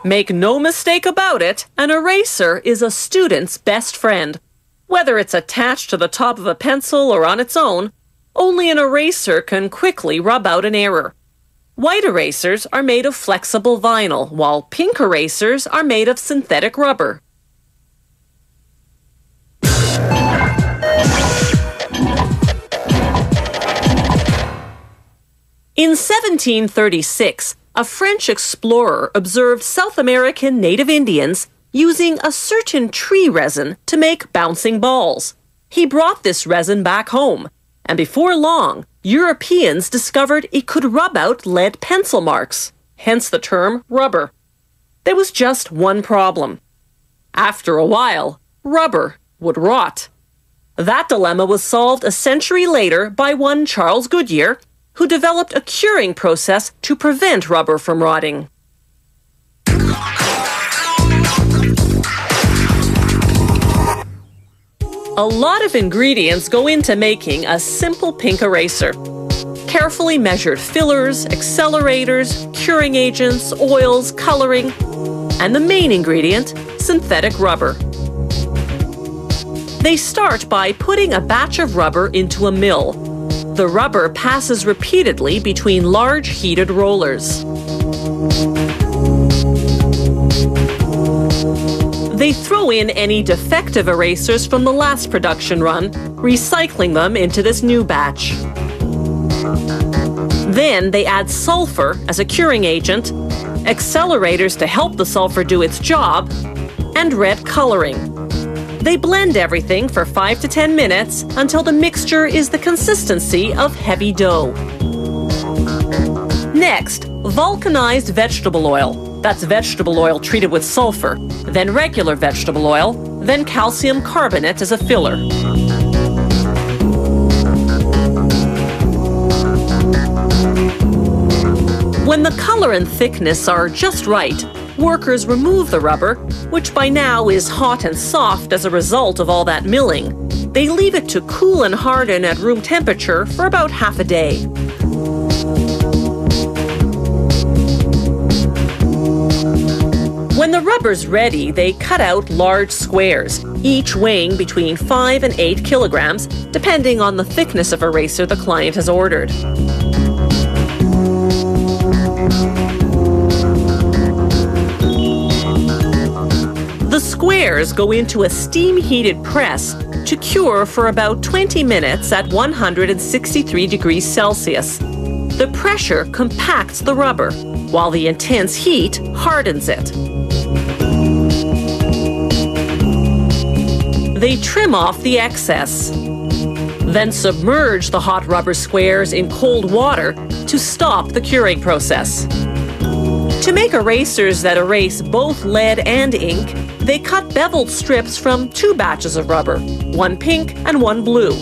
Make no mistake about it, an eraser is a student's best friend. Whether it's attached to the top of a pencil or on its own, only an eraser can quickly rub out an error. White erasers are made of flexible vinyl, while pink erasers are made of synthetic rubber. In 1736, a French explorer observed South American native Indians using a certain tree resin to make bouncing balls. He brought this resin back home, and before long, Europeans discovered it could rub out lead pencil marks, hence the term rubber. There was just one problem. After a while, rubber would rot. That dilemma was solved a century later by one Charles Goodyear, who developed a curing process to prevent rubber from rotting. A lot of ingredients go into making a simple pink eraser. Carefully measured fillers, accelerators, curing agents, oils, coloring, and the main ingredient, synthetic rubber. They start by putting a batch of rubber into a mill. The rubber passes repeatedly between large heated rollers. They throw in any defective erasers from the last production run, recycling them into this new batch. Then they add sulfur as a curing agent, accelerators to help the sulfur do its job, and red coloring. They blend everything for 5 to 10 minutes until the mixture is the consistency of heavy dough. Next, vulcanized vegetable oil. That's vegetable oil treated with sulfur, then regular vegetable oil, then calcium carbonate as a filler. When the color and thickness are just right, workers remove the rubber, which by now is hot and soft as a result of all that milling. They leave it to cool and harden at room temperature for about half a day. When the rubber's ready, they cut out large squares, each weighing between 5 and 8 kilograms, depending on the thickness of eraser the client has ordered. The squares go into a steam-heated press to cure for about 20 minutes at 163 degrees Celsius. The pressure compacts the rubber, while the intense heat hardens it. They trim off the excess, then submerge the hot rubber squares in cold water to stop the curing process. To make erasers that erase both lead and ink, they cut beveled strips from 2 batches of rubber, one pink and one blue.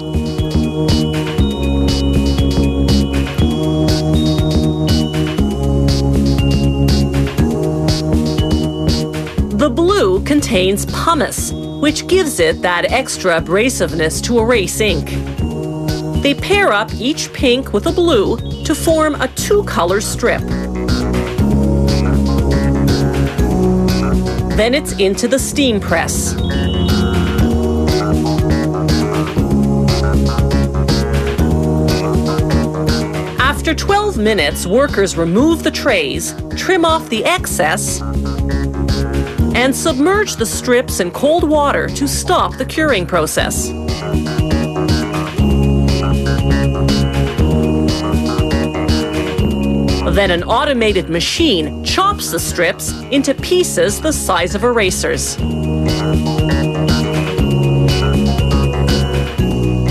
The blue contains pumice, which gives it that extra abrasiveness to erase ink. They pair up each pink with a blue to form a 2-color strip. Then it's into the steam press. After 12 minutes, workers remove the trays, trim off the excess, and submerge the strips in cold water to stop the curing process. Then an automated machine chops the strips into pieces the size of erasers.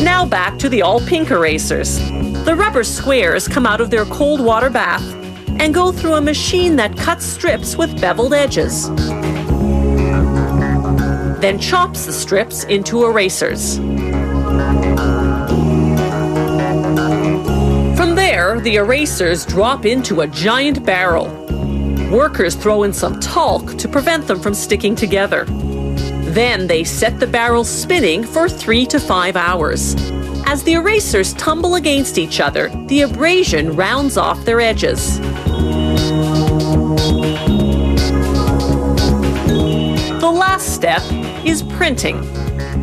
Now back to the all-pink erasers. The rubber squares come out of their cold water bath and go through a machine that cuts strips with beveled edges. Then chops the strips into erasers. From there, the erasers drop into a giant barrel. Workers throw in some talc to prevent them from sticking together. Then they set the barrel spinning for 3 to 5 hours. As the erasers tumble against each other, the abrasion rounds off their edges. step is printing.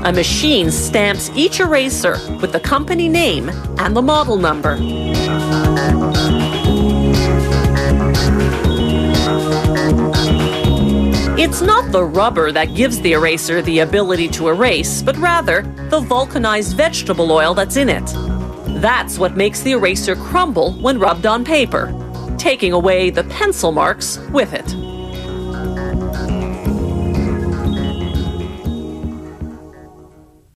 A machine stamps each eraser with the company name and the model number. It's not the rubber that gives the eraser the ability to erase, but rather the vulcanized vegetable oil that's in it. That's what makes the eraser crumble when rubbed on paper, taking away the pencil marks with it.